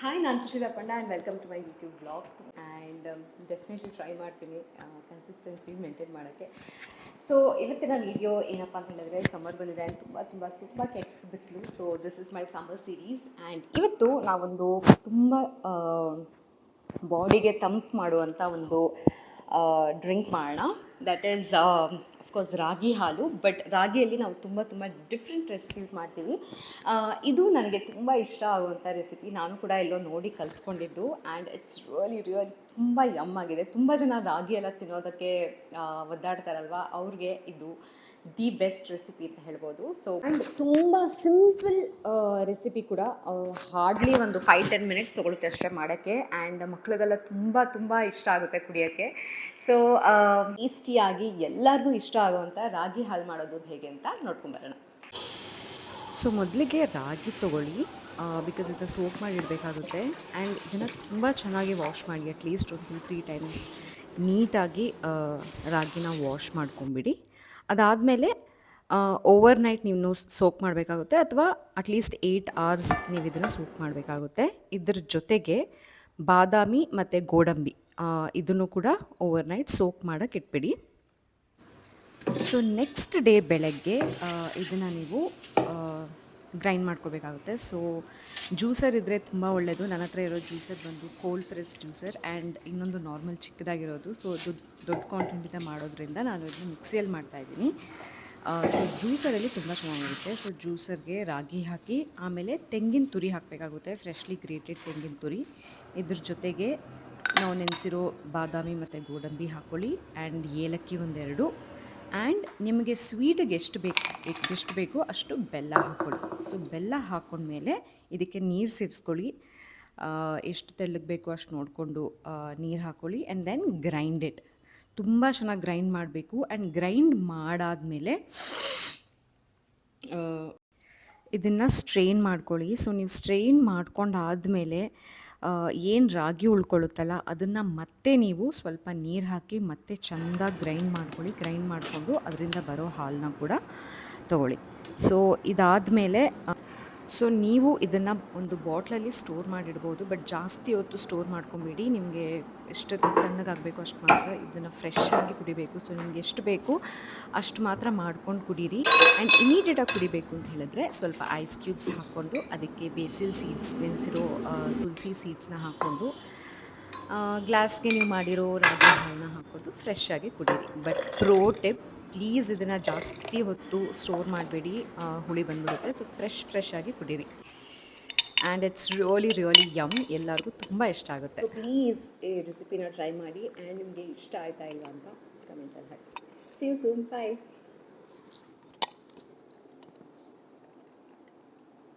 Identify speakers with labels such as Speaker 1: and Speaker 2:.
Speaker 1: Hi, ನಾನು Sushila Panda and welcome to my YouTube blog. And definitely try ಮಾಡ್ತೀನಿ consistency maintain ಮಾಡೋಕ್ಕೆ. So ಇವತ್ತಿನ video ಏನಪ್ಪ ಅಂತ ಹೇಳಿದ್ರೆ, ಸಮ್ಮರ್ ಬಂದಿದೆ ಆ್ಯಂಡ್ ತುಂಬ ತುಂಬ ತುಂಬ ಕೆಟ್ಟ ಬಿಸಿಲು. So this is my summer series. And ಇವತ್ತು ನಾವೊಂದು ತುಂಬ ಬಾಡಿಗೆ ತಂಪು ಮಾಡುವಂಥ ಒಂದು ಡ್ರಿಂಕ್ ಮಾಡೋಣ. ದಟ್ ಈಸ್ ಅಫ್ಕೋರ್ಸ್ ರಾಗಿ ಹಾಲು. ಬಟ್ ರಾಗಿಯಲ್ಲಿ ನಾವು ತುಂಬ ತುಂಬ ಡಿಫ್ರೆಂಟ್ ರೆಸಿಪೀಸ್ ಮಾಡ್ತೀವಿ. ಇದು ನನಗೆ ತುಂಬ ಇಷ್ಟ ಆಗುವಂಥ ರೆಸಿಪಿ. ನಾನು ಕೂಡ ಎಲ್ಲೋ ನೋಡಿ ಕಲ್ತ್ಕೊಂಡಿದ್ದು. ಆ್ಯಂಡ್ ಇಟ್ಸ್ ರಿಯಲಿ ತುಂಬ ಯಮ್ ಆಗಿದೆ. ತುಂಬ ಜನ ರಾಗಿ ಎಲ್ಲ ತಿನ್ನೋದಕ್ಕೆ ಒದ್ದಾಡ್ತಾರಲ್ವ, ಅವ್ರಿಗೆ ಇದು ದಿ ಬೆಸ್ಟ್ ರೆಸಿಪಿ ಅಂತ ಹೇಳ್ಬೋದು. ಸೊ ಆ್ಯಂಡ್ ತುಂಬ ಸಿಂಪಲ್ ರೆಸಿಪಿ ಕೂಡ. ಹಾರ್ಡ್ಲಿ ಒಂದು 5-10 ಮಿನಿಟ್ಸ್ ತೊಗೊಳುತ್ತೆ ಅಷ್ಟೇ ಮಾಡೋಕ್ಕೆ. ಆ್ಯಂಡ್ ಮಕ್ಳಿಗೆಲ್ಲ ತುಂಬ ಇಷ್ಟ ಆಗುತ್ತೆ ಕುಡಿಯೋಕ್ಕೆ. ಸೊ ಟೇಸ್ಟಿಯಾಗಿ ಎಲ್ಲರಿಗೂ ಇಷ್ಟ ಆಗುವಂಥ ರಾಗಿ ಹಾಲು ಮಾಡೋದು ಹೇಗೆ ಅಂತ ನೋಡ್ಕೊಂಬರೋಣ.
Speaker 2: ಸೊ ಮೊದಲಿಗೆ ರಾಗಿ ತೊಗೊಳ್ಳಿ, ಬಿಕಾಸ್ ಇದನ್ನು ಸೋಕ್ ಮಾಡಿ ಇಡಬೇಕಾಗುತ್ತೆ. ಆ್ಯಂಡ್ ಇದನ್ನು ತುಂಬ ಚೆನ್ನಾಗಿ ವಾಶ್ ಮಾಡಿ, ಅಟ್ಲೀಸ್ಟ್ ಒಂದು 2-3 ಟೈಮ್ಸ್ ನೀಟಾಗಿ ರಾಗಿನ ವಾಶ್ ಮಾಡ್ಕೊಂಬಿಡಿ. ಅದಾದಮೇಲೆ ಓವರ್ ನೈಟ್ ನೀವು ಸೋಕ್ ಮಾಡಬೇಕಾಗುತ್ತೆ, ಅಥವಾ ಅಟ್ಲೀಸ್ಟ್ 8 hours ನೀವು ಇದನ್ನು ಸೋಕ್ ಮಾಡಬೇಕಾಗುತ್ತೆ. ಇದ್ರ ಜೊತೆಗೆ ಬಾದಾಮಿ ಮತ್ತು ಗೋಡಂಬಿ ಇದನ್ನು ಕೂಡ ಓವರ್ ನೈಟ್ ಸೋಕ್ ಮಾಡೋಕ್ಕೆ ಇಟ್ಬಿಡಿ. ಸೊ ನೆಕ್ಸ್ಟ್ ಡೇ ಬೆಳಗ್ಗೆ ಇದನ್ನು ನೀವು ಗ್ರೈಂಡ್ ಮಾಡ್ಕೋಬೇಕಾಗುತ್ತೆ. ಸೊ ಜ್ಯೂಸರ್ ಇದ್ದರೆ ತುಂಬ ಒಳ್ಳೆಯದು. ನನ್ನ ಹತ್ರ ಇರೋ ಜ್ಯೂಸರ್ ಬಂದು ಕೋಲ್ಡ್ ಪ್ರೆಸ್ ಜ್ಯೂಸರ್, ಆ್ಯಂಡ್ ಇನ್ನೊಂದು ನಾರ್ಮಲ್ ಚಿಕ್ಕದಾಗಿರೋದು. ಸೊ ಅದು ದೊಡ್ಡ ಕ್ವಾಂಟಿಟಿನ ಮಾಡೋದ್ರಿಂದ ನಾನು ಇದನ್ನು ಮಿಕ್ಸಿಯಲ್ಲಿ ಮಾಡ್ತಾಯಿದ್ದೀನಿ. ಸೊ ಜ್ಯೂಸರಲ್ಲಿ ತುಂಬ ಚೆನ್ನಾಗಿರುತ್ತೆ. ಸೊ ಜ್ಯೂಸರ್ಗೆ ರಾಗಿ ಹಾಕಿ, ಆಮೇಲೆ ತೆಂಗಿನ ತುರಿ ಹಾಕಬೇಕಾಗುತ್ತೆ, ಫ್ರೆಶ್ಲಿ ಗ್ರೇಟೆಡ್ ತೆಂಗಿನ ತುರಿ. ಇದ್ರ ಜೊತೆಗೆ ನಾವು ನೆನೆಸಿರೋ ಬಾದಾಮಿ ಮತ್ತು ಗೋಡಂಬಿ ಹಾಕ್ಕೊಳ್ಳಿ, ಆ್ಯಂಡ್ ಏಲಕ್ಕಿ ಒಂದೆರಡು, ಆ್ಯಂಡ್ ನಿಮಗೆ ಸ್ವೀಟಿಗೆ ಎಷ್ಟು ಬೇಕೋ ಅಷ್ಟು ಬೆಲ್ಲ ಹಾಕ್ಕೊಳ್ಳಿ. ಸೊ ಬೆಲ್ಲ ಹಾಕ್ಕೊಂಡ್ಮೇಲೆ ಇದಕ್ಕೆ ನೀರು ಸೇರಿಸ್ಕೊಳ್ಳಿ. ಎಷ್ಟು ತೆಳ್ಳಗೆ ಬೇಕೋ ಅಷ್ಟು ನೋಡಿಕೊಂಡು ನೀರು ಹಾಕ್ಕೊಳ್ಳಿ. And then grind it. ತುಂಬ ಚೆನ್ನಾಗಿ ಗ್ರೈಂಡ್ ಮಾಡಬೇಕು. ಆ್ಯಂಡ್ ಗ್ರೈಂಡ್ ಮಾಡಾದಮೇಲೆ ಇದನ್ನು ಸ್ಟ್ರೈನ್ ಮಾಡ್ಕೊಳ್ಳಿ. ಸೊ ನೀವು ಸ್ಟ್ರೈನ್ ಮಾಡ್ಕೊಂಡಾದಮೇಲೆ ಏನು ರಾಗಿ ಉಳ್ಕೊಳ್ಳುತ್ತಲ್ಲ, ಅದನ್ನು ಮತ್ತೆ ನೀವು ಸ್ವಲ್ಪ ನೀರು ಹಾಕಿ ಮತ್ತೆ ಚೆಂದಾಗಿ ಗ್ರೈಂಡ್ ಮಾಡ್ಕೊಳ್ಳಿ. ಗ್ರೈಂಡ್ ಮಾಡಿಕೊಂಡು ಅದರಿಂದ ಬರೋ ಹಾಲನ್ನ ಕೂಡ ತೊಗೊಳ್ಳಿ. ಸೊ ಇದಾದಮೇಲೆ ನೀವು ಇದನ್ನು ಒಂದು ಬಾಟ್ಲಲ್ಲಿ ಸ್ಟೋರ್ ಮಾಡಿಡ್ಬೋದು, ಬಟ್ ಜಾಸ್ತಿ ಹೊತ್ತು ಸ್ಟೋರ್ ಮಾಡ್ಕೊಂಬೇಡಿ. ನಿಮಗೆ ಎಷ್ಟು ತಣ್ಣಗಾಗಬೇಕು ಅಷ್ಟು ಮಾತ್ರ ಇದನ್ನು ಫ್ರೆಶ್ ಆಗಿ ಕುಡಿಬೇಕು. ಸೊ ನಿಮ್ಗೆ ಎಷ್ಟು ಬೇಕು ಅಷ್ಟು ಮಾತ್ರ ಮಾಡ್ಕೊಂಡು ಕುಡೀರಿ. ಆ್ಯಂಡ್ ಇಮಿಡಿಯೇಟಾಗಿ ಕುಡಿಬೇಕು ಅಂತ ಹೇಳಿದ್ರೆ ಸ್ವಲ್ಪ ಐಸ್ ಕ್ಯೂಬ್ಸ್ ಹಾಕ್ಕೊಂಡು, ಅದಕ್ಕೆ ಬೇಸಿಲ್ ಸೀಡ್ಸ್, ನೆನೆಸಿರೋ ತುಳಸಿ ಸೀಡ್ಸ್ನ ಹಾಕ್ಕೊಂಡು, ಗ್ಲಾಸ್ಗೆ ನೀವು ಮಾಡಿರೋ ರಾಗಿ ಹಾಲನ್ನ ಹಾಕ್ಕೊಂಡು ಫ್ರೆಶ್ ಆಗಿ ಕುಡೀರಿ. ಬಟ್ ಪ್ರೋ ಟಿಪ್, ಪ್ಲೀಸ್ ಇದನ್ನು ಜಾಸ್ತಿ ಹೊತ್ತು ಸ್ಟೋರ್ ಮಾಡಬೇಡಿ, ಹುಳಿ ಬಂದ್ಬಿಡುತ್ತೆ. ಸೊ ಫ್ರೆಶ್ ಆಗಿ ಕುಡೀರಿ. And it's really yum. ಎಲ್ಲರಿಗೂ ತುಂಬ ಇಷ್ಟ ಆಗುತ್ತೆ.
Speaker 1: ಸೊ ಪ್ಲೀಸ್ ಈ ರೆಸಿಪಿನ ಟ್ರೈ ಮಾಡಿ. ಆ್ಯಂಡ್ ನಿಮಗೆ ಇಷ್ಟ ಆಯ್ತಾ ಇಲ್ಲ ಅಂತ ಕಮೆಂಟಲ್ಲಿ ಹಾಕಿ. See you soon. ಬಾಯ್.